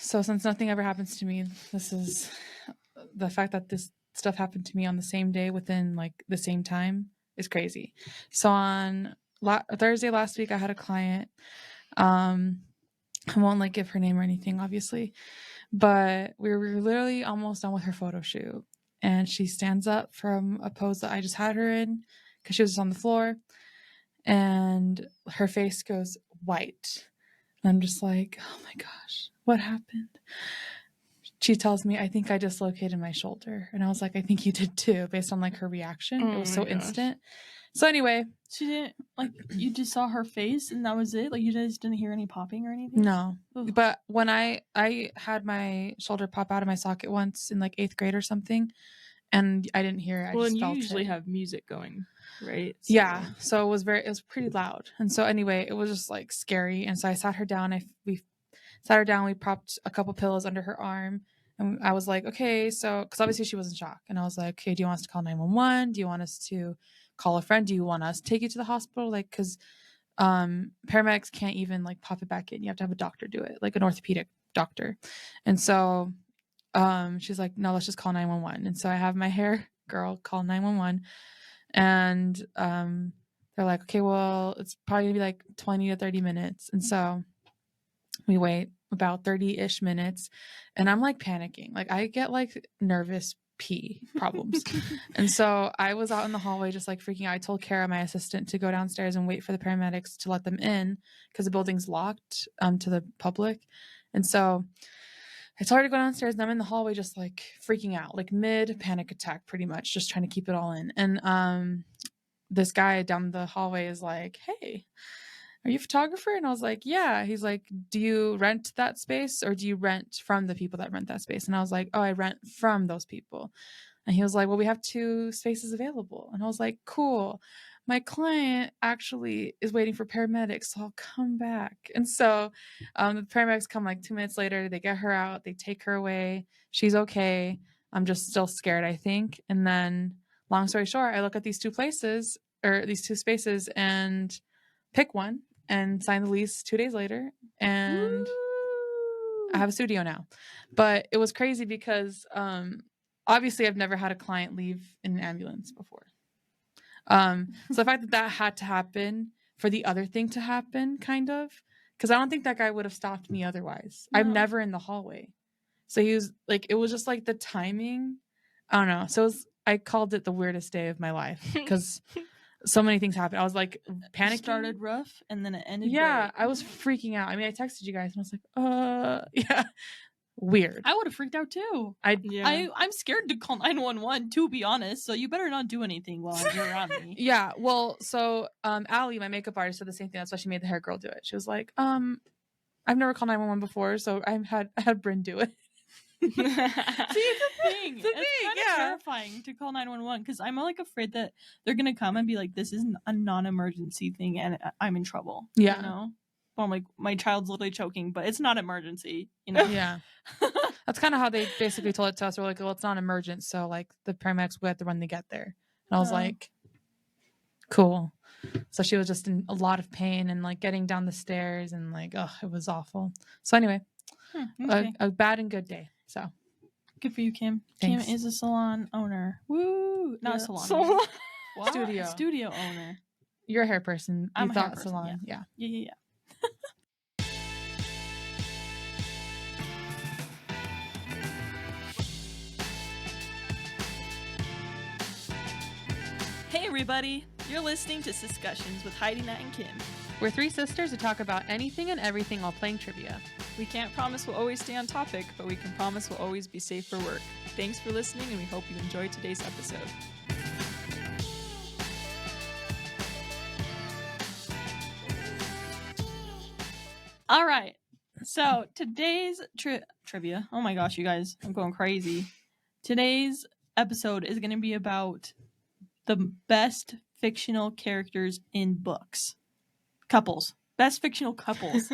So since nothing ever happens to me, this is the fact that this stuff happened to me on the same day within like the same time is crazy. So on Thursday last week, I had a client. Um, I won't like give her name or anything, obviously, but we were literally almost done with her photo shoot, and she stands up from a pose that I just had her in because she was just on the floor, and her face goes white. And I'm just like, oh my gosh, what happened? She tells me, I think I dislocated my shoulder. And I was like, I think you did too, based on like her reaction. It was so instant. So anyway. She didn't, like, you just saw her face and that was it? Like, you just didn't hear any popping or anything? No. Ugh. But when I had my shoulder pop out of my socket once in like 8th grade or something, and I didn't hear it. Well, and you usually have music going, right? So. Yeah. So it was pretty loud. And so anyway, it was just like scary. And so I sat her down. We sat her down. We propped a couple pillows under her arm. And I was like, okay, so, because obviously she was in shock. And I was like, okay, do you want us to call 911? Do you want us to call a friend? Do you want us to take you to the hospital? Like, because paramedics can't even like pop it back in. You have to have a doctor do it, like an orthopedic doctor. And so she's like, no, let's just call 911. And so I have my hair girl call 911. And they're like, okay, well, it's probably going to be like 20 to 30 minutes. And so we wait about 30-ish minutes, and I'm like panicking. Like I get like nervous pee problems. And so I was out in the hallway just like freaking out. I told Kara, my assistant, to go downstairs and wait for the paramedics to let them in because the building's locked to the public. And so I told her to go downstairs, and I'm in the hallway just like freaking out, like mid panic attack, pretty much, just trying to keep it all in. And this guy down the hallway is like, hey, are you a photographer? And I was like, yeah. He's like, do you rent that space, or do you rent from the people that rent that space? And I was like, oh, I rent from those people. And he was like, well, we have 2 spaces available. And I was like, cool. My client actually is waiting for paramedics, so I'll come back. And so the paramedics come like 2 minutes later. They get her out. They take her away. She's okay. I'm just still scared, I think. And then, long story short, I look at these 2 places, or these 2 spaces, and pick one and sign the lease 2 days later. And I have a studio now. But it was crazy because obviously I've never had a client leave in an ambulance before. So the fact that had to happen for the other thing to happen, kind of, because I don't think that guy would have stopped me otherwise. No. I'm never in the hallway. So he was like, it was just like the timing. I don't know. So I called it the weirdest day of my life because so many things happened. I was like panicking. It started rough and then it ended. Yeah, great. I was freaking out. I mean, I texted you guys and I was like, yeah. Weird. I would have freaked out too. I'm scared to call 911, to be honest. So you better not do anything while you're around me. Yeah. Well, so Allie, my makeup artist, said the same thing. That's why she made the hair girl do it. She was like, I've never called 911 before, so I had Bryn do it. See, it's a thing. It's kind of terrifying to call 911 because I'm like afraid that they're gonna come and be like, "This is a non-emergency thing, and I'm in trouble." Yeah. You know. Well, I'm like, my child's literally choking, but it's not emergency, you know? Yeah. That's kind of how they basically told it to us. We're like, well, it's not emergent, so like the paramedics will have to run to get there. And I was like, cool. So she was just in a lot of pain and like getting down the stairs and like, oh, it was awful. So anyway, a bad and good day. So good for you, Kim. Thanks. Kim is a salon owner. Woo! Not a salon. Studio owner. You're a hair person. I'm a hair person, salon. Yeah. Hey everybody, you're listening to Siscussions with Heidi, Nat, and Kim. We're 3 sisters who talk about anything and everything while playing trivia. We can't promise we'll always stay on topic, but we can promise we'll always be safe for work. Thanks for listening, and we hope you enjoyed today's episode. All right, so today's trivia. Oh my gosh, you guys, I'm going crazy. Today's episode is going to be about the best fictional characters in books. Couples. Best fictional couples.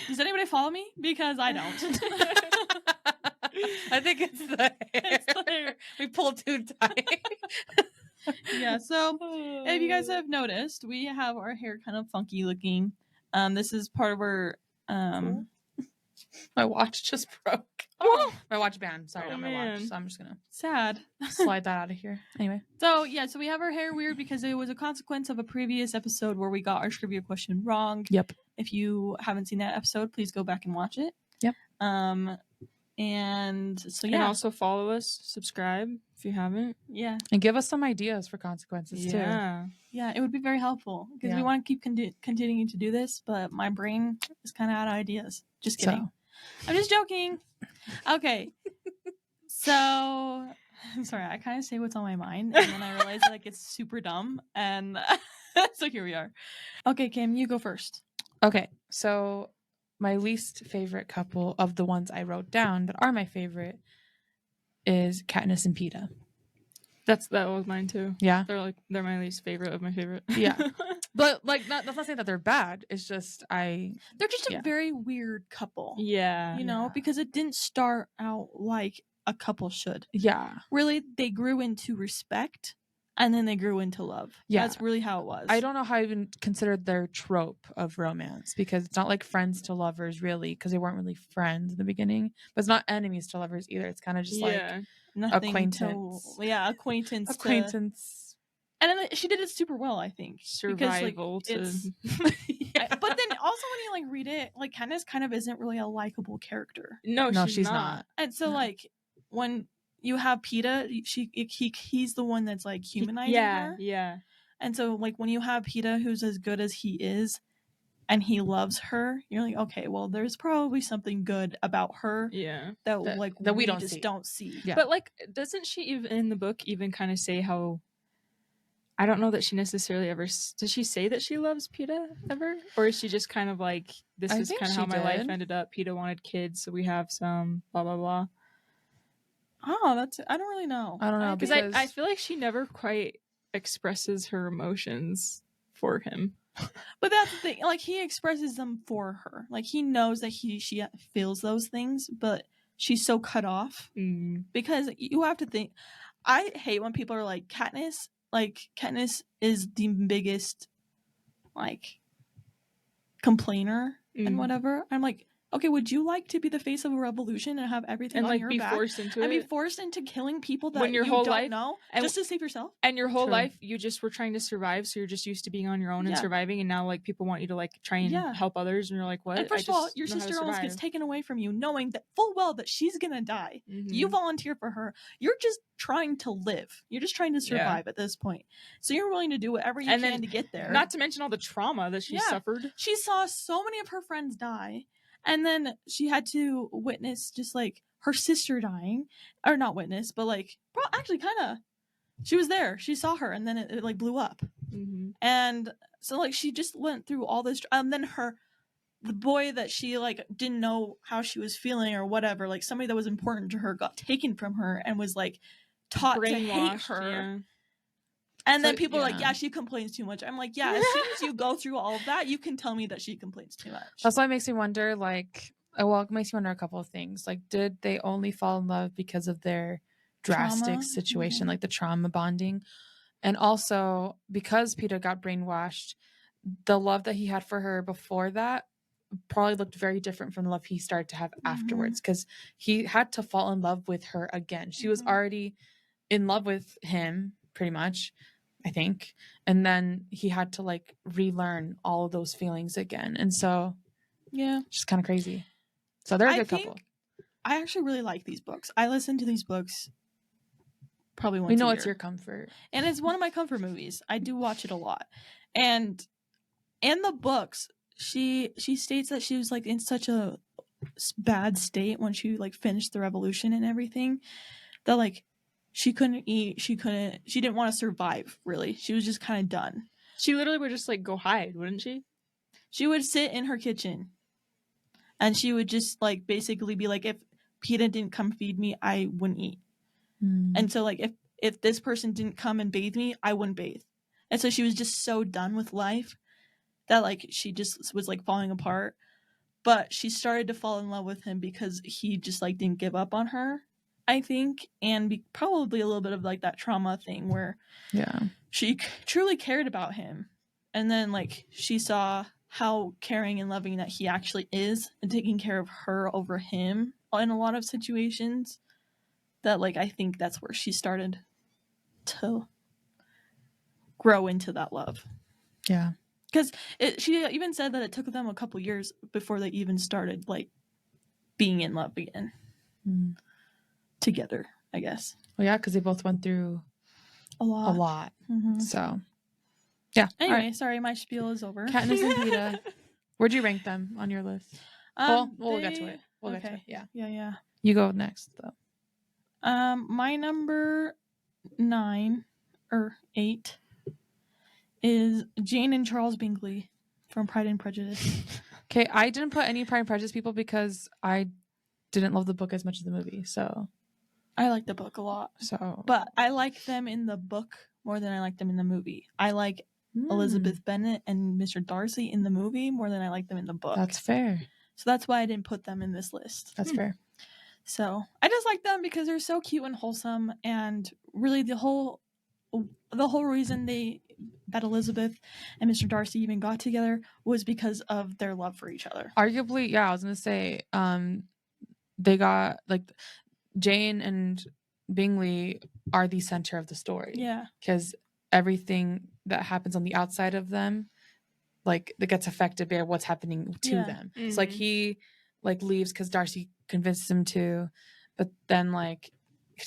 Does anybody follow me? Because I don't. I think it's the hair. It's the hair. We pulled too tight. Yeah, so if you guys have noticed, we have our hair kind of funky looking. This is part of our My watch just broke. Oh, My watch band. Sorry, Oh, not my watch. man. So I'm just gonna sad. slide that out of here. Anyway. So we have our hair weird because it was a consequence of a previous episode where we got our trivia question wrong. Yep. If you haven't seen that episode, please go back and watch it. Yep. And so And also follow us, subscribe if you haven't. yeah, And give us some ideas for consequences too. yeah, it would be very helpful because Yeah. we want to keep continuing to do this, but my brain is kind of out of ideas. Just kidding. I'm just joking. Okay. So, I'm sorry, I kind of say what's on my mind, and then I realize like it's super dumb, and so here we are. Okay, Kim, you go first. Okay, so my least favorite couple of the ones I wrote down that are my favorite is Katniss and Peeta. That was mine too. Yeah, They're my least favorite of my favorite. Yeah. But like, that's not saying that they're bad. It's just they're just a very weird couple. Yeah. You know, because it didn't start out like a couple should. Yeah. Really, they grew into respect and then they grew into love. Yeah. That's really how it was. I don't know how I even considered their trope of romance because it's not like friends to lovers really because they weren't really friends in the beginning. But it's not enemies to lovers either. It's kind of just like acquaintance. Acquaintance. Acquaintance. And then she did it super well, I think. Survival because, but then also when you like read it, like Candace kind of isn't really a likable character. No, she's not. And so like when you have Peeta, he's the one that's like humanizing her. Yeah. And so like when you have Peeta who's as good as he is and he loves her, you're like, okay, well there's probably something good about her. Yeah. That we don't see. Yeah. But like doesn't she even in the book even kind of say how I don't know that she necessarily ever does she say that she loves Peeta ever? Or is she just kind of like this is kind of how my life ended up. Peeta wanted kids, so we have some blah blah blah. Oh, I don't really know. I don't know because I feel like she never quite expresses her emotions for him. But that's the thing. Like he expresses them for her. Like he knows that she feels those things, but she's so cut off because you have to think. I hate when people are like Katniss. Like Katniss is the biggest like complainer and whatever. I'm like, okay, would you like to be the face of a revolution and have everything and on like your be back forced into and it? be forced into killing people that when your you whole don't life know just to save yourself? And your whole life you just were trying to survive, so you're just used to being on your own and surviving, and now like people want you to like try and help others, and you're like, what? And first of all, your sister almost gets taken away from you, knowing that full well that she's gonna die. You volunteer for her. You're just trying to live. You're just trying to survive at this point. So you're willing to do whatever you can to get there. Not to mention all the trauma that she suffered. She saw so many of her friends die. And then she had to witness just like her sister dying, or not witness, but like, well, actually, kind of. She was there. She saw her, and then it like blew up. And so like she just went through all this. And then the boy that she like didn't know how she was feeling or whatever, like somebody that was important to her got taken from her and was like taught to hate her. Yeah. And then people are like, yeah, she complains too much. I'm like, yeah, as soon as you go through all of that, you can tell me that she complains too much. That's why it makes me wonder, like, it makes me wonder a couple of things. Like, did they only fall in love because of their drastic situation, like the trauma bonding? And also, because Peeta got brainwashed, the love that he had for her before that probably looked very different from the love he started to have afterwards, because he had to fall in love with her again. She was already in love with him, pretty much, I think. And then he had to like relearn all of those feelings again. And so, yeah, just kind of crazy. So they're a good couple. I actually really like these books. I listen to these books probably once a year. We know it's your comfort. And it's one of my comfort movies. I do watch it a lot. And in the books, she states that she was like in such a bad state when she like finished the revolution and everything that like she couldn't eat, she didn't want to survive, really. She was just kind of done. She literally would just like go hide, wouldn't she? She would sit in her kitchen and she would just like basically be like, if Peeta didn't come feed me, I wouldn't eat. And so like if this person didn't come and bathe me, I wouldn't bathe. And so she was just so done with life that like she just was like falling apart. But she started to fall in love with him because he just like didn't give up on her, I think, and probably a little bit of like that trauma thing where she truly cared about him. And then like she saw how caring and loving that he actually is, and taking care of her over him in a lot of situations. That, like, I think that's where she started to grow into that love. Yeah. Because she even said that it took them a couple years before they even started, like, being in love again. Together, I guess. Well, yeah, because they both went through a lot. Mm-hmm. So, yeah. Anyway, sorry, my spiel is over. Katniss and Peeta. Where'd you rank them on your list? We'll get to it. We'll get to it. Yeah. Yeah. You go next, though. My number 9 or 8 is Jane and Charles Bingley from Pride and Prejudice. Okay, I didn't put any Pride and Prejudice people because I didn't love the book as much as the movie, so. I like the book a lot. But I like them in the book more than I like them in the movie. I like Elizabeth Bennet and Mr. Darcy in the movie more than I like them in the book. That's fair. So that's why I didn't put them in this list. That's fair. So I just like them because they're so cute and wholesome, and really the whole reason that Elizabeth and Mr. Darcy even got together was because of their love for each other. Arguably, yeah, I was gonna say, they got, like, Jane and Bingley are the center of the story. Yeah. Because everything that happens on the outside of them, like, that gets affected by what's happening to them. Mm-hmm. So, like, he, like, leaves because Darcy convinces him to, but then, like,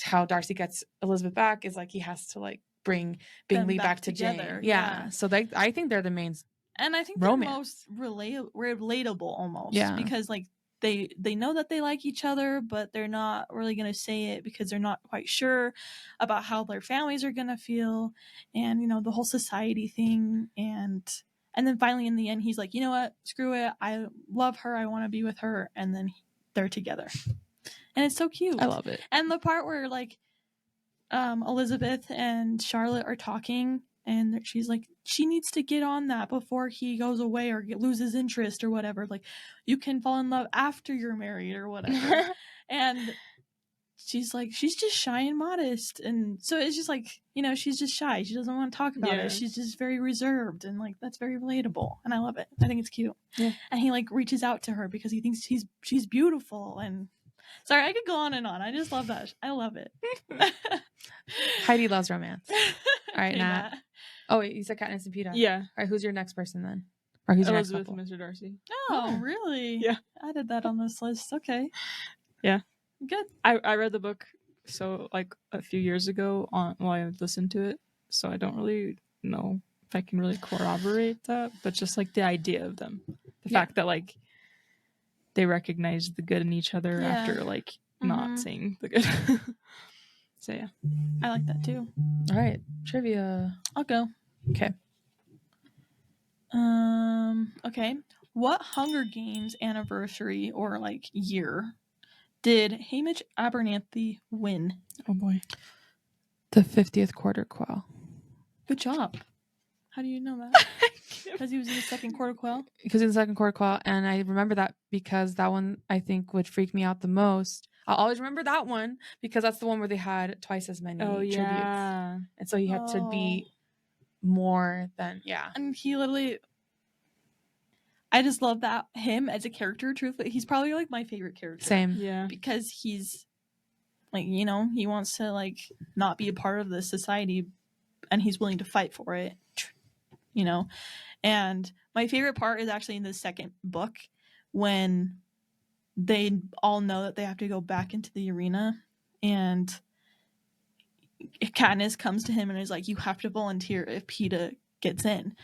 how Darcy gets Elizabeth back is, like, he has to, like, bring Bingley back to together. Jane. Yeah. So I think they're the main and I think romance. They're most relatable almost. Yeah. Because, like, they know that they like each other, but they're not really going to say it because they're not quite sure about how their families are going to feel, and, you know, the whole society thing. And then finally in the end, he's like, you know what, screw it, I love her, I want to be with her, and then they're together, and it's so cute. I love it. And the part where, like, Elizabeth and Charlotte are talking, and she's like, she needs to get on that before he goes away or loses interest or whatever. Like, you can fall in love after you're married or whatever. And she's like, she's just shy and modest. And so it's just like, you know, she's just shy. She doesn't want to talk about it. She's just very reserved, and, like, that's very relatable. And I love it. I think it's cute. Yeah. And he, like, reaches out to her because he thinks she's beautiful. And sorry, I could go on and on. I just love that. I love it. Heidi loves romance. All right, Hey, Nat. Oh, wait, you said Katniss and Peeta. Yeah. All right, who's your next person then? Or who's your next Elizabeth couple? and Mr. Darcy. Oh, really? Yeah. I added that on this list. Okay. Yeah. Good. I read the book like a few years ago while I listened to it, so I don't really know if I can really corroborate that, but just, like, the idea of them. The fact that, like, they recognize the good in each other after, like, not seeing the good. So, yeah. I like that too. All right. Trivia. I'll go. Okay. Okay. What Hunger Games anniversary or, like, year did Hamish Abernathy win? Oh, boy. The 50th quarter quell. Good job. How do you know that? Because he was in the second quarter quell? Because in the second quarter quell, and I remember that because that one, I think, would freak me out the most. I'll always remember that one because that's the one where they had twice as many tributes. And so he had to be more than, And he literally... I just love that him as a character, truthfully. He's probably, like, my favorite character. Same. Yeah. Because he's, like, you know, he wants to, like, not be a part of this society, and he's willing to fight for it, you know. And my favorite part is actually in the second book when they all know that they have to go back into the arena, and Katniss comes to him and is like, you have to volunteer if Peeta gets in.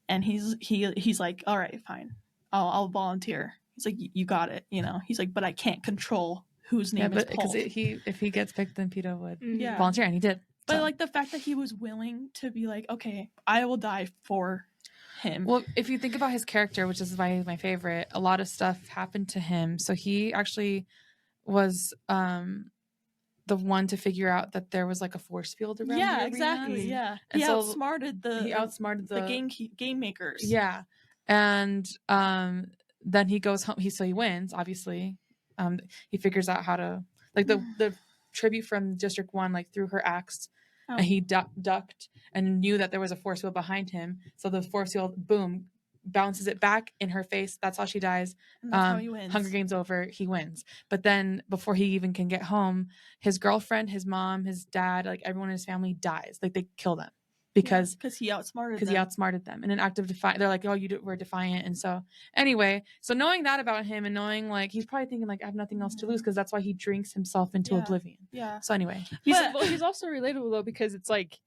And he's like, all right, fine, I'll volunteer. He's like, you got it, you know. He's like, but I can't control whose name is pulled. Because if he gets picked, then Peeta would Yeah. volunteer, and he did. But so. Like, the fact that he was willing to be like, okay, I will die for him. Well, if you think about his character, which is why he's my favorite, a lot of stuff happened to him. So he actually was the one to figure out that there was, like, a force field around the arena. Exactly. Yeah. And he so outsmarted the game makers. Yeah. And then he goes home. He wins, obviously. He figures out how to, like, the tribute from District 1, like, threw her axe. And he ducked and knew that there was a force field behind him. So the force field, boom, bounces it back in her face. That's how she dies. And that's how he wins. Hunger Games over, he wins. But then before he even can get home, his girlfriend, his mom, his dad, like everyone in his family dies. Like they kill them because he outsmarted them in an act of defiance. They're like, oh, were defiant. And so anyway, so knowing that about him and knowing like he's probably thinking like I have nothing else to lose, because that's why he drinks himself into oblivion. Yeah. So anyway, he's also relatable though, because it's like,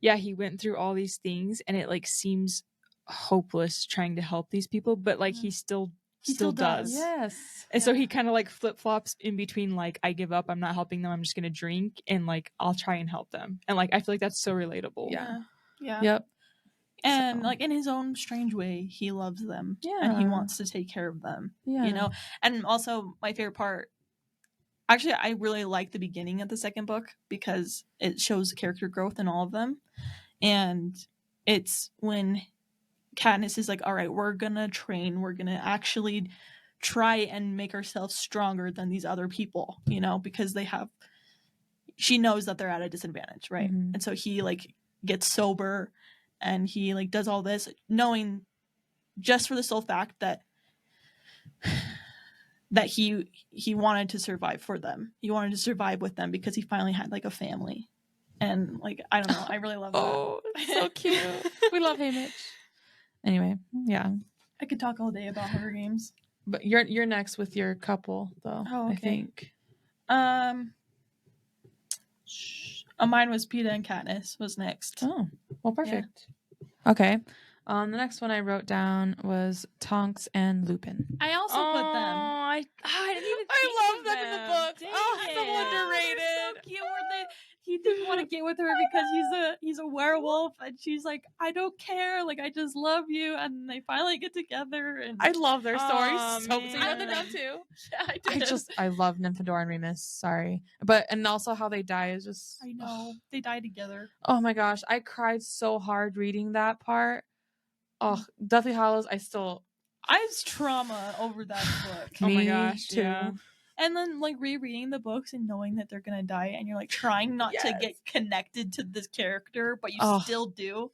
yeah, he went through all these things and it like seems hopeless trying to help these people, but like he still does. Yes. And so he kind of like flip-flops in between, like, I give up, I'm not helping them, I'm just gonna drink, and like I'll try and help them. And like I feel like that's so relatable. Yeah. Yep. And like in his own strange way, he loves them. Yeah. And he wants to take care of them. Yeah. You know? And also my favorite part, actually, I really like the beginning of the second book because it shows character growth in all of them. And it's when Katniss is like, all right, we're gonna train, we're gonna actually try and make ourselves stronger than these other people, you know, because she knows that they're at a disadvantage, right? Mm-hmm. And so he like gets sober and he like does all this knowing just for the sole fact that he wanted to survive for them. He wanted to survive with them because he finally had like a family. And like, I don't know, I really love that. Oh, so cute. We love Haymitch. Anyway, yeah. I could talk all day about Hunger Games. But you're next with your couple though. Oh, okay. I think. Mine was Peeta and Katniss was next. Oh, well, perfect. Yeah. Okay. The next one I wrote down was Tonks and Lupin. I also put them. I didn't even. I love them in the books. Dang oh, it. so underrated. So cute. He didn't want to get with her because he's a werewolf, and she's like, I don't care. Like I just love you, and they finally get together. And I love their stories. So man. you know them too. Yeah, I did. I love Nymphadora and Remus. Sorry, and also how they die is just. I know they die together. Oh my gosh, I cried so hard reading that part. Oh, Deathly Hallows. I have trauma over that book. Oh my gosh, too. Yeah. And then like rereading the books and knowing that they're gonna die, and you're like trying not to get connected to this character, but you still do.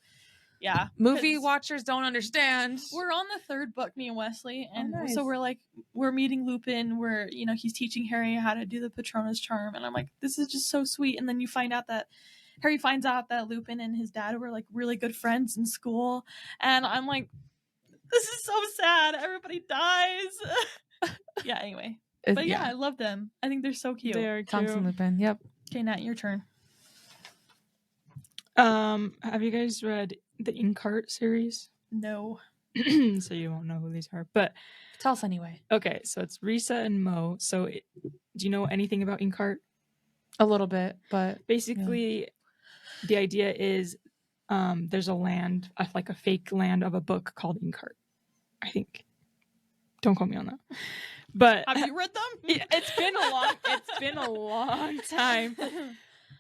Yeah. Movie watchers don't understand. We're on the third book, me and Wesley, and nice. so we're meeting Lupin, where he's teaching Harry how to do the Patronus charm, and I'm like, this is just so sweet. And then you find out that Harry finds out that Lupin and his dad were like really good friends in school, and I'm like, this is so sad. Everybody dies. Yeah. Anyway. But yeah, I love them. I think they're so cute. They are Tonks and cute. Lupin. Yep. Okay, Nat, your turn. Have you guys read the Inkheart series? No. So you won't know who these are, but tell us anyway. Okay, so it's Risa and Mo. So do you know anything about Inkheart? A little bit, but basically, the idea is there's a land, like a fake land of a book called Inkheart, I think. Don't quote me on that. But have you read them? It's been a long time.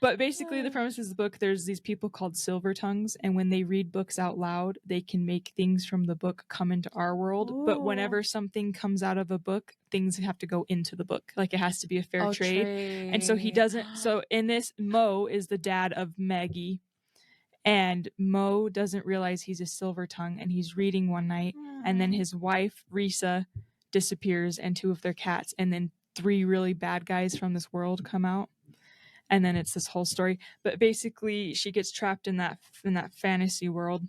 But basically, the premise is the book. There's these people called Silver Tongues, and when they read books out loud, they can make things from the book come into our world. Ooh. But whenever something comes out of a book, things have to go into the book. Like it has to be a fair trade. And so he doesn't. So in this, Mo is the dad of Maggie, and Mo doesn't realize he's a Silver Tongue, and he's reading one night, and then his wife Risa disappears, and two of their cats, and then three really bad guys from this world come out. And then it's this whole story. But basically, she gets trapped in that fantasy world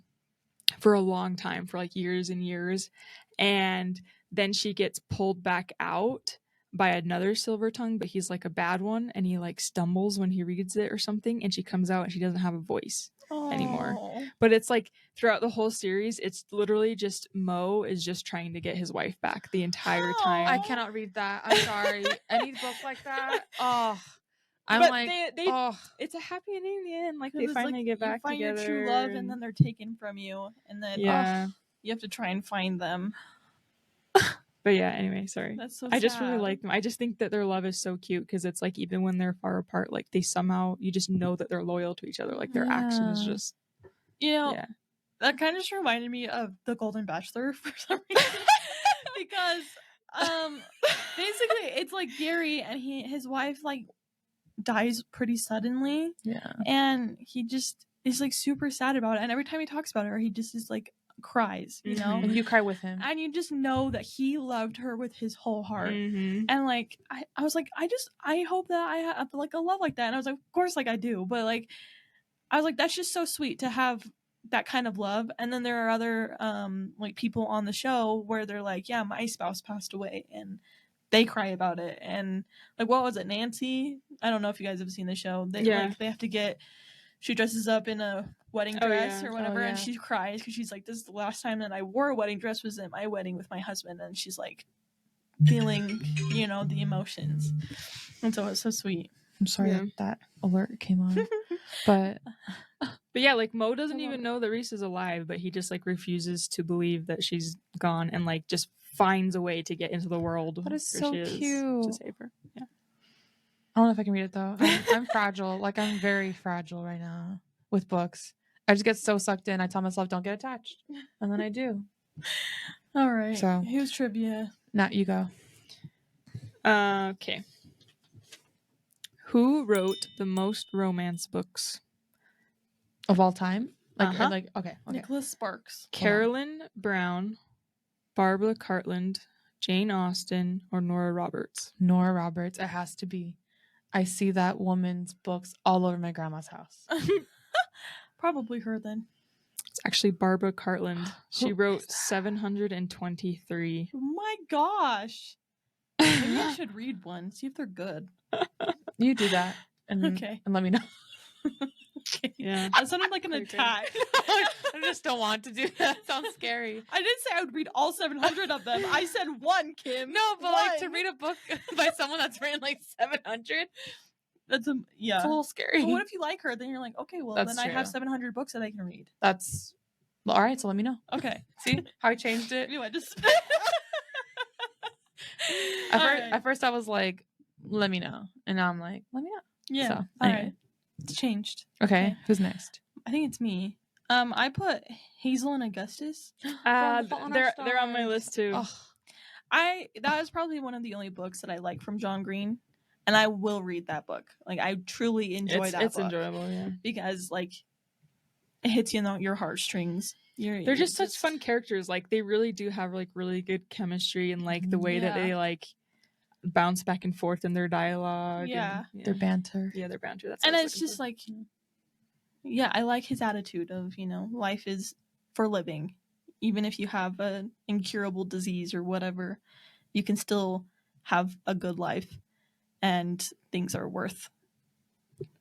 for a long time, for like years and years. And then she gets pulled back out by another Silver Tongue, but he's like a bad one. And he like stumbles when he reads it or something. And she comes out and she doesn't have a voice anymore. But it's like throughout the whole series, it's literally just Mo is just trying to get his wife back the entire time. I cannot read that. I'm sorry. Any book like that? Oh. I'm but like, it's a happy ending in the end. Like they finally get back together. You find your true love, and then they're taken from you, and then you have to try and find them. But yeah, anyway, sorry. That's so I just sad. really like them. I just think that their love is so cute because it's like even when they're far apart, like they somehow you just know that they're loyal to each other. Like their actions just, that kind of just reminded me of The Golden Bachelor for some reason because basically it's like Gary and his wife like dies pretty suddenly, and he just is like super sad about it, and every time he talks about her he just is like cries, you know? And you cry with him. And you just know that he loved her with his whole heart. Mm-hmm. And like I was like, I hope that I have like a love like that. And I was like, of course, like I do, but like I was like, that's just so sweet to have that kind of love. And then there are other like people on the show where they're like, yeah, my spouse passed away, and they cry about it. And like, what was it, Nancy? I don't know if you guys have seen the show. They like they have to get, she dresses up in a wedding dress or whatever, and she cries because she's like, this is the last time that I wore a wedding dress, was at my wedding with my husband. And she's like feeling, you know, the emotions. And so it's so sweet. I'm sorry that alert came on. But yeah, like Mo doesn't even know that Reese is alive, but he just like refuses to believe that she's gone, and like just finds a way to get into the world. That is so cute. To save her. Yeah. I don't know if I can read it though. I'm fragile. Like, I'm very fragile right now with books. I just get so sucked in. I tell myself, don't get attached, and then I do. All right. So who's trivia? Not you go. Okay. Who wrote the most romance books of all time? Like, or like okay. Nicholas Sparks, Carolyn Brown, Barbara Cartland, Jane Austen, or Nora Roberts? Nora Roberts. It has to be. I see that woman's books all over my grandma's house. Probably her then. It's actually Barbara Cartland. She wrote 723. Oh my gosh. Maybe I should read one. See if they're good. You do that. And, and let me know. Okay. Yeah. That sounded like an attack. I just don't want to do that. That sounds scary. I didn't say I would read all 700 of them. I said one, Kim. No, but like to read a book by someone that's written like 700, that's it's a little scary. But what if you like her? Then you're like, okay, well, that's then true. I have 700 books that I can read. That's all right. So let me know. Okay. See how I changed it? I just. At first, I was like, let me know. And now I'm like, let me know. Yeah. So, all right. It's changed. Okay. Who's next? I think it's me. I put Hazel and Augustus. They're on my list too. Oh. That is probably one of the only books that I like from John Green, and I will read that book. Like, I truly enjoy that. It's book enjoyable, yeah, because like it hits your heartstrings. They're just such fun characters. Like, they really do have like really good chemistry, and like the way that they like bounce back and forth in their dialogue. Yeah, and their banter. Yeah, their banter. That's and it's just like, yeah, I like his attitude of, life is for living. Even if you have an incurable disease or whatever, you can still have a good life, and things are worth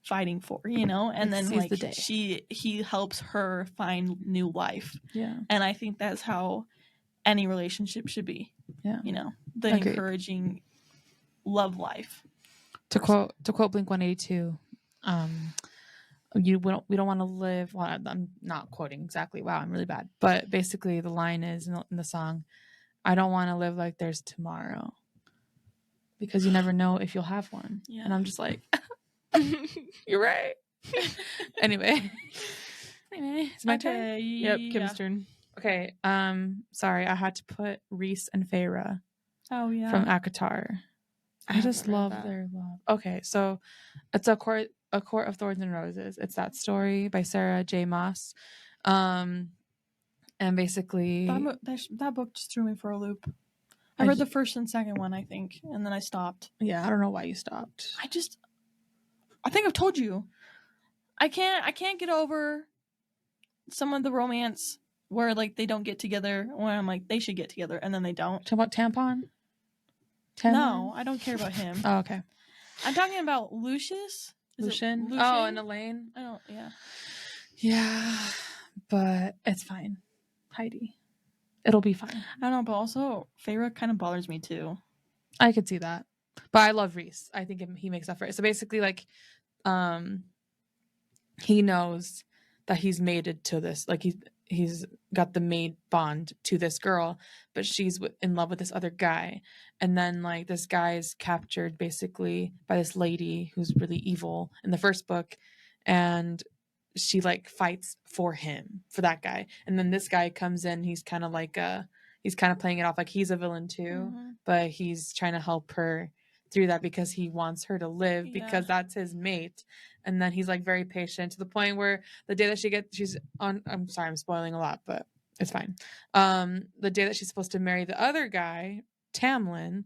fighting for, and then like he helps her find new life. Yeah. And I think that's how any relationship should be. Yeah. The encouraging love life. To quote Blink-182, we don't want to live. Well, I'm not quoting exactly. Wow, I'm really bad. But basically, the line is in the song, "I don't want to live like there's tomorrow, because you never know if you'll have one." Yeah. And I'm just like, you're right. Anyway, it's my turn. Yep, Kim's turn. Okay. Sorry, I had to put Reese and Feyre. Oh yeah. From ACOTAR. I just love their love. Okay, so it's a court of Thorns and Roses. It's that story by Sarah J. Maas, and basically that book just threw me for a loop. I read the first and second one, I think, and then I stopped. Yeah, I don't know why you stopped. I think I've told you, I can't get over some of the romance where like they don't get together. When I'm like, they should get together, and then they don't. Talk about Tampon. No, I don't care about him. Oh, okay. I'm talking about Lucius. Lucian? Oh, and Elaine. I don't. Yeah. Yeah, but it's fine, Heidi. It'll be fine. I don't know, but also Feyre kind of bothers me too. I could see that, but I love Reese. I think he makes up for it. So basically, like, he knows that he's mated to this. Like, he's got the maid bond to this girl, but she's in love with this other guy. And then like this guy is captured basically by this lady who's really evil in the first book, and she like fights for that guy. And then this guy comes in. He's kind of playing it off like he's a villain too, but he's trying to help her through that because he wants her to live because that's his mate. And then he's like very patient to the point where the day that she's on, I'm sorry, I'm spoiling a lot, but It's fine. The day that she's supposed to marry the other guy, Tamlin,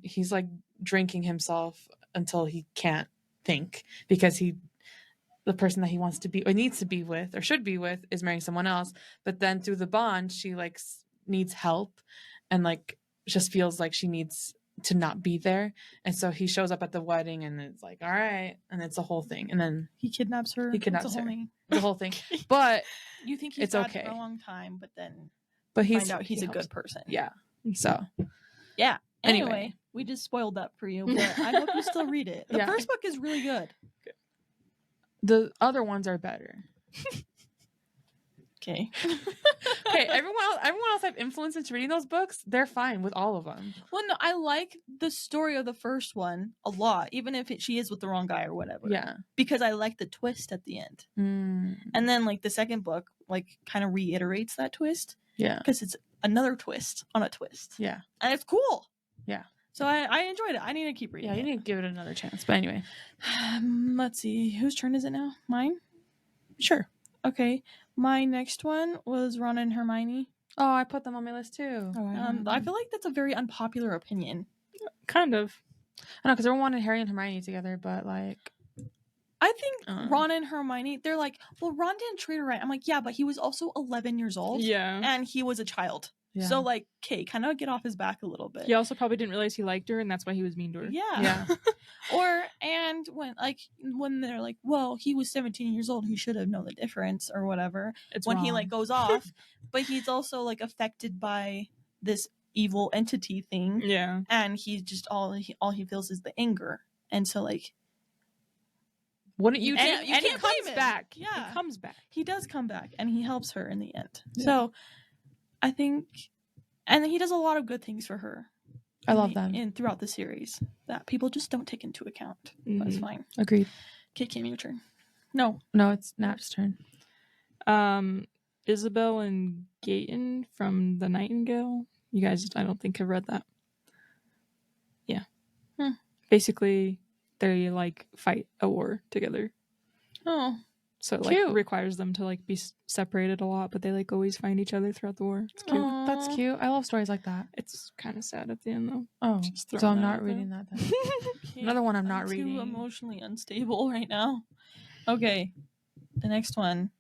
he's like drinking himself until he can't think because the person that he wants to be or needs to be with or should be with is marrying someone else. But then through the bond, she like needs help and like just feels like she needs to not be there. And so he shows up at the wedding and it's like, all right. And it's a whole thing. And then he kidnaps her. He kidnaps it's a her. whole thing. The whole thing. But you think he's it's bad okay for a long time, but then find out he's he a helps. good person. Yeah. So yeah. Anyway, we just spoiled that for you, but I hope you still read it. The first book is really good. The other ones are better. Okay. Okay, everyone else I've influenced into reading those books, they're fine with all of them. Well, no, I like the story of the first one a lot, even if she is with the wrong guy or whatever. Yeah. Because I like the twist at the end. And then, like, the second book, like, kind of reiterates that twist. Yeah. Because it's another twist on a twist. Yeah. And it's cool. Yeah. So I enjoyed it. I need to keep reading it. Yeah, you need to give it another chance. But anyway. Let's see. Whose turn is it now? Mine? Sure. Okay. My next one was Ron and Hermione. Oh, I put them on my list too. I feel like that's a very unpopular opinion. Kind of. I know, because everyone wanted Harry and Hermione together, but like... I think Ron and Hermione, they're like, well, Ron didn't treat her right. I'm like, yeah, but he was also 11 years old. Yeah. And he was a child. Yeah. So, like, okay, kind of get off his back a little bit. He also probably didn't realize he liked her, and that's why he was mean to her. Yeah. And when they're like, well, he was 17 years old, he should have known the difference or whatever. It's when wrong. He, like, goes off. But he's also, like, affected by this evil entity thing. Yeah. And he's just, all he feels is the anger. And so, like... Wouldn't you... And he comes back. Yeah. He comes back. He does come back, and he helps her in the end. Yeah. So... I think, and he does a lot of good things for her. I love them. And throughout the series that people just don't take into account. That's fine. Agreed. Okay, Kim, your turn. No, it's Nat's turn. Isabel and Gayton from The Nightingale. You guys, I don't think have read that. Yeah. Basically, they like fight a war together. Oh. So it like requires them to like be separated a lot, but they like always find each other throughout the war. It's cute. Aww. That's cute. I love stories like that. It's kind of sad at the end though. Oh, so I'm not reading that then. Okay. Another one I'm not reading. Too emotionally unstable right now. Okay, the next one.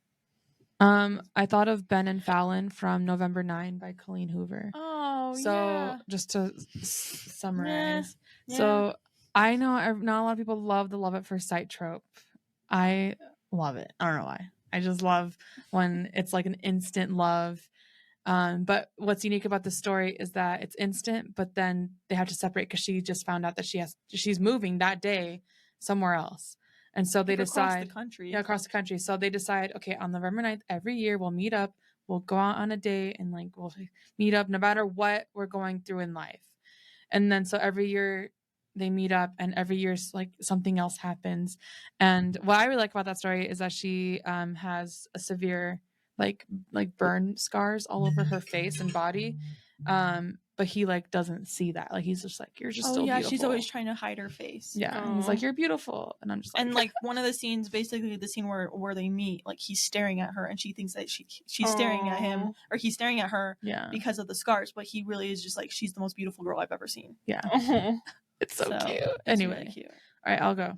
I thought of Ben and Fallon from November 9 by Colleen Hoover. Oh, so just to summarize, yeah. So I know not a lot of people love the love at first sight trope. I love it. I don't know why. I just love when it's like an instant love. But what's unique about the story is that it's instant, but then they have to separate because she just found out that she's moving that day somewhere else. And so they decide across the country. Yeah, across the country. So they decide, okay, on November 9th, every year we'll meet up, we'll go out on a date and like we'll meet up no matter what we're going through in life. And then so every year they meet up and every year like something else happens. And what I really like about that story is that she has a severe like burn scars all over her face and body, but he like doesn't see that. Like he's just like, you're just still beautiful. She's always trying to hide her face. And he's like, you're beautiful. And I'm just like, and like one of the scenes, basically the scene where they meet, like he's staring at her and she thinks that she's staring at him, or he's staring at her because of the scars, but he really is just like, she's the most beautiful girl I've ever seen. It's so cute. Anyway, really cute. All right, I'll go.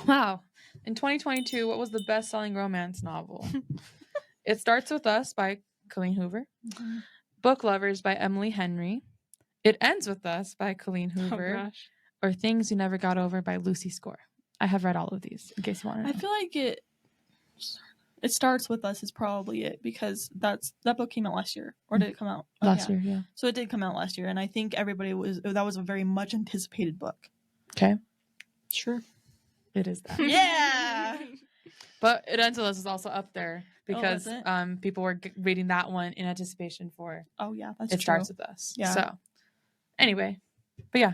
Wow. In 2022, what was the best-selling romance novel? It Starts With Us by Colleen Hoover. Book Lovers by Emily Henry. It Ends With Us by Colleen Hoover. Or Things You Never Got Over by Lucy Score. I have read all of these, in case you want to know. I feel like It Starts With Us is probably it, because that book came out last year. Or did it come out? Last year, yeah. So it did come out last year, and I think that was a very much anticipated book. Okay. Sure. It is that. Yeah! But It Ends With Us is also up there, because people were reading that one in anticipation for that's It Starts With Us. Yeah. So, anyway. But yeah.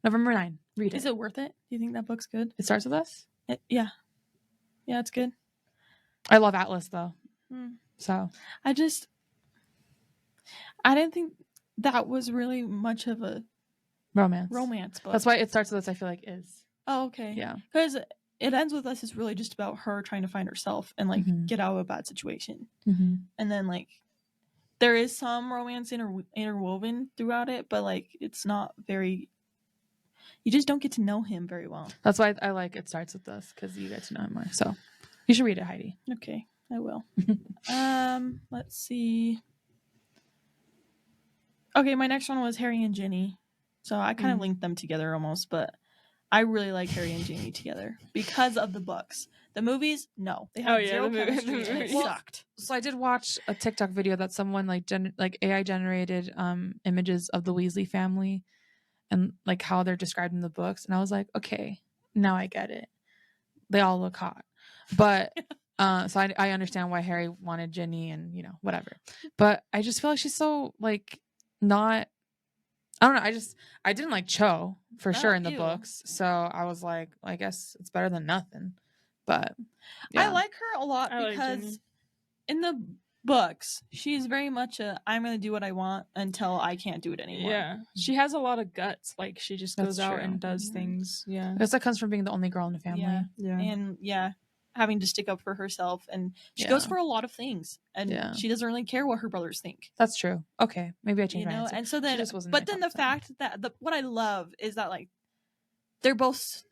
November 9. Read it. Is it worth it? Do you think that book's good? It Starts With Us? Yeah. Yeah, it's good. I love Atlas though. So I didn't think that was really much of a romance book. That's why It Starts With Us I feel like is. Oh, okay. Yeah. Because It Ends With Us is really just about her trying to find herself and like get out of a bad situation. And then like there is some romance interwoven throughout it, but like it's not very. You just don't get to know him very well. That's why I like It Starts With Us, because you get to know him more. So you should read it, Heidi. Okay, I will. Let's see. Okay, my next one was Harry and Ginny. So I kind of linked them together almost, but I really like Harry and Ginny together because of the books. The movies, no, they have zero chemistry and it sucked. So I did watch a TikTok video that someone like AI generated images of the Weasley family and like how they're described in the books, and I was like, okay, now I get it. They all look hot, but so I understand why Harry wanted Ginny and whatever. But I just feel like she's so like not. I don't know. I didn't like Cho for sure in the books, so I was like, I guess it's better than nothing. But yeah. I like her a lot because in the books, she's very much I'm going to do what I want until I can't do it anymore. Yeah, she has a lot of guts. Like she just goes out and does things. Yeah, I guess that comes from being the only girl in the family. Yeah, and having to stick up for herself, and she goes for a lot of things, and she doesn't really care what her brothers think. That's true. Okay, maybe I changed my answer. And so then, but then the fact that what I love is that like they both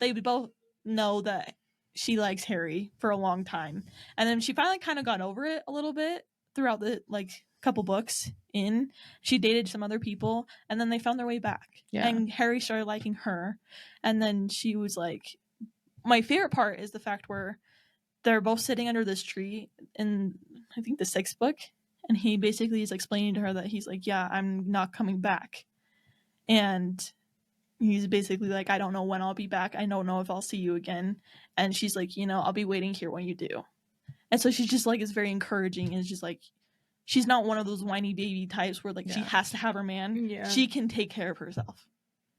know that she likes Harry for a long time, and then she finally kind of got over it a little bit throughout the like couple books in. She dated some other people, and then they found their way back, and Harry started liking her, and then she was like, my favorite part is the fact where they're both sitting under this tree in I think the 6th book, and he basically is explaining to her that he's like, yeah, I'm not coming back, and he's basically like, I don't know when I'll be back, I don't know if I'll see you again, and she's like, I'll be waiting here when you do. And so she's just like, is very encouraging, and it's just like, she's not one of those whiny baby types where like she has to have her man. She can take care of herself,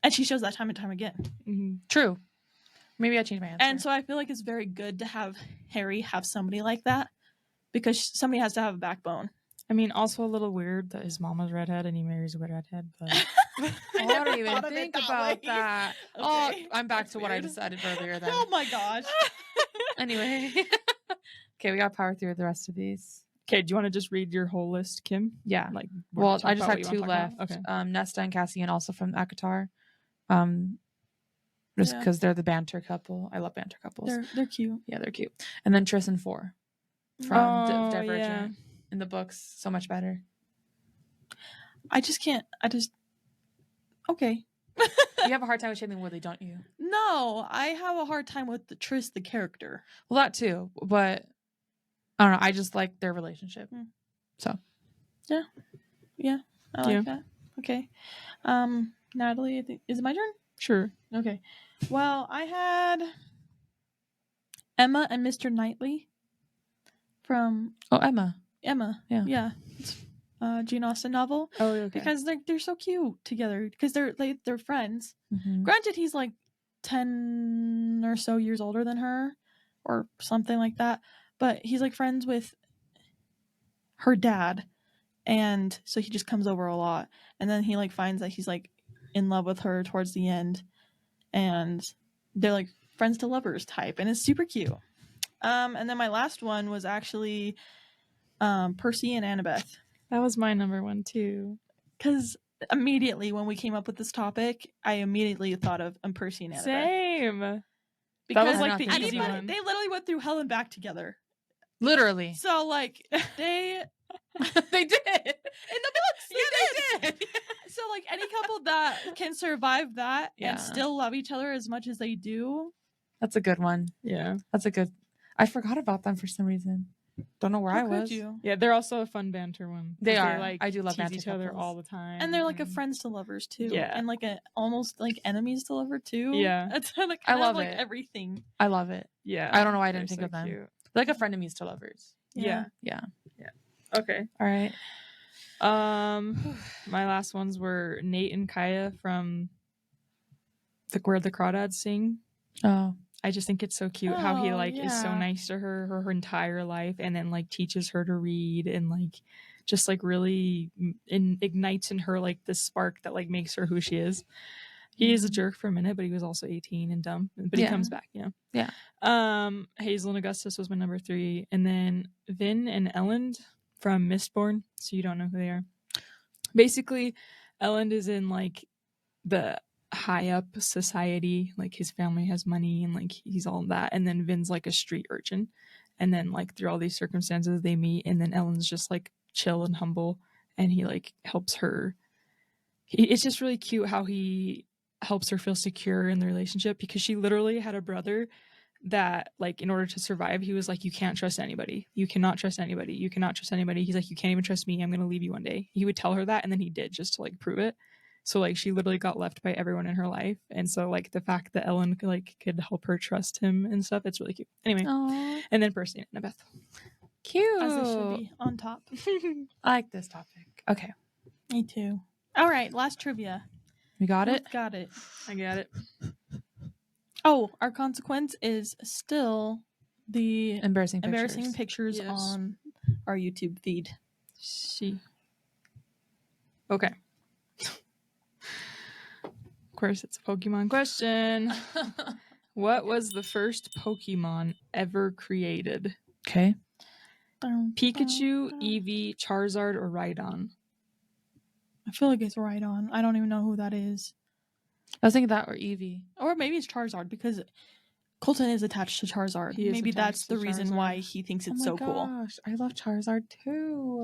and she shows that time and time again. Mm-hmm. True. Maybe I changed my answer. And so I feel like it's very good to have Harry have somebody like that, because somebody has to have a backbone. I mean, also a little weird that his mom was redhead and he marries a redhead, but I don't even think about that. Okay. Oh, I'm back to what I decided earlier then. Oh my gosh. Anyway. Okay, we got to power through the rest of these. Okay, do you want to just read your whole list, Kim? Yeah. Well, I just had 2 left. Okay. Nesta and Cassian, also from ACOTAR. Just because they're the banter couple. I love banter couples. They're cute. Yeah, they're cute. And then Tris and 4 from Divergent. In the books, so much better. Okay. You have a hard time with Shailene Woodley, don't you? No, I have a hard time with Tris, the character. Well, that too, but I don't know. I just like their relationship. So. Yeah, I like that. Okay. Natalie, is it my turn? Sure. Okay. Well, I had Emma and Mr. Knightley from... Oh, Emma. Yeah. It's Jane Austen novel. Oh, okay. Because they're so cute together. Because they're friends. Mm-hmm. Granted, he's like 10 or so years older than her, or something like that. But he's like friends with her dad, and so he just comes over a lot. And then he like finds that he's like in love with her towards the end, and they're like friends to lovers type, and it's super cute. And then my last one was actually Percy and Annabeth. That was my number one too, because immediately when we came up with this topic, I immediately thought of Percy and Annabeth. Same. Because that was like the easy one. They literally went through hell and back together. Literally. So like they they did in the books. Yeah, they did. So like any couple that can survive that and still love each other as much as they do. That's a good one. Yeah, that's a good. I forgot about them for some reason. Don't know where I was. Yeah, they're also a fun banter one. They are. Like, I do love banter each other all the time, and they're like a friends to lovers too. Yeah, and like a almost like enemies to lover too. Yeah, it's like I love like everything. I love it. Yeah, I don't know why I didn't think of them. Cute. They're like a frenemies to lovers. Yeah. Okay. All right. My last ones were Nate and Kaya from Where the Crawdads Sing. Oh. I just think it's so cute how he like is so nice to her entire life, and then like teaches her to read, and like just like really ignites in her like this spark that like makes her who she is. He is a jerk for a minute, but he was also 18 and dumb. But he comes back, Yeah. Hazel and Augustus was my number 3, and then Vin and Elend from Mistborn, so you don't know who they are. Basically, Elend is in like the high up society, like his family has money and like he's all that, and then Vin's like a street urchin, and then like through all these circumstances they meet, and then Ellen's just like chill and humble, and he like helps her. It's just really cute how he helps her feel secure in the relationship, because she literally had a brother that like in order to survive he was like, you can't trust anybody, you cannot trust anybody, you cannot trust anybody. He's like, you can't even trust me, I'm gonna leave you one day. He would tell her that, and then he did, just to like prove it. So like she literally got left by everyone in her life, and so like the fact that Ellen like could help her trust him and stuff, it's really cute. Anyway. Aww. And then Percy and Annabeth, cute, as they should be on top. I like this topic. Okay, me too. All right, last trivia. We got it. Got it. I got it. Oh, our consequence is still the embarrassing pictures yes. on our YouTube feed. See. Okay. Of course, it's a Pokemon question. What was the first Pokemon ever created? Okay. Pikachu, Eevee, Charizard, or Rhydon? I feel like it's Rhydon. I don't even know who that is. I was thinking that or Eevee. Or maybe it's Charizard, because Colton is attached to Charizard. Maybe that's the reason why he thinks it's so cool. Oh my gosh, I love Charizard too.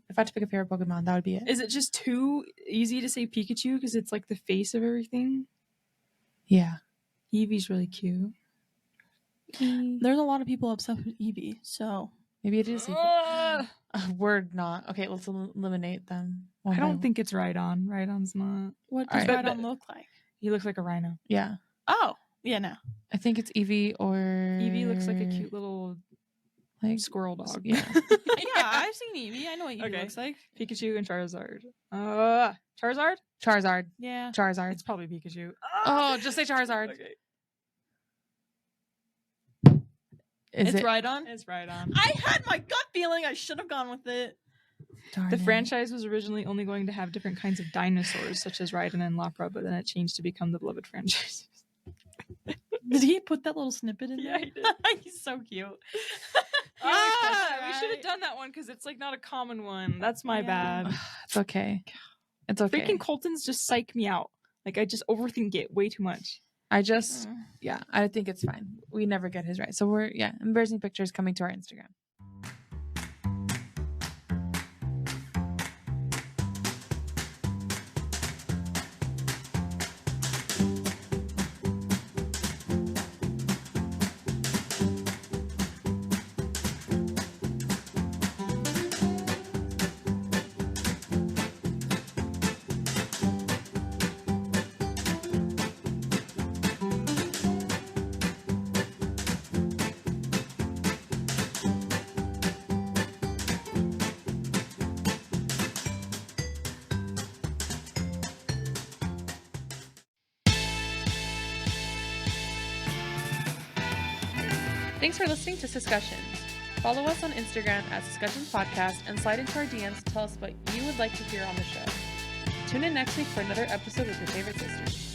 If I had to pick a favorite Pokemon, that would be it. Is it just too easy to say Pikachu because it's like the face of everything? Yeah. Eevee's really cute. There's a lot of people obsessed with Eevee, so... Maybe it is Eevee. Word not. Okay, let's eliminate them. I don't think it's Rhydon. Rhydon's not. What does Rhydon look like? He looks like a rhino. Yeah. Oh, yeah, no. I think it's Eevee or... Eevee looks like a cute little like squirrel dog. Yeah. Yeah, I've seen Eevee. I know what Eevee looks like. Pikachu and Charizard. Charizard? Charizard. Yeah. Charizard. It's probably Pikachu. Oh, just say Charizard. Okay. It's Rhydon? It's Rhydon. I had my gut feeling I should have gone with it. The franchise was originally only going to have different kinds of dinosaurs, such as Rhydon and Lapra, but then it changed to become the beloved franchise. Did he put that little snippet in there? Yeah, he did. He's so cute. We should have done that one because it's like not a common one. That's my bad. It's okay. It's okay. Freaking Colton's just psych me out. Like I just overthink it way too much. I think it's fine. We never get his right. So we're embarrassing pictures coming to our Instagram. Thanks for listening to Siscussions. Follow us on Instagram at Siscussions Podcast and slide into our DMs to tell us what you would like to hear on the show. Tune in next week for another episode with your favorite sisters.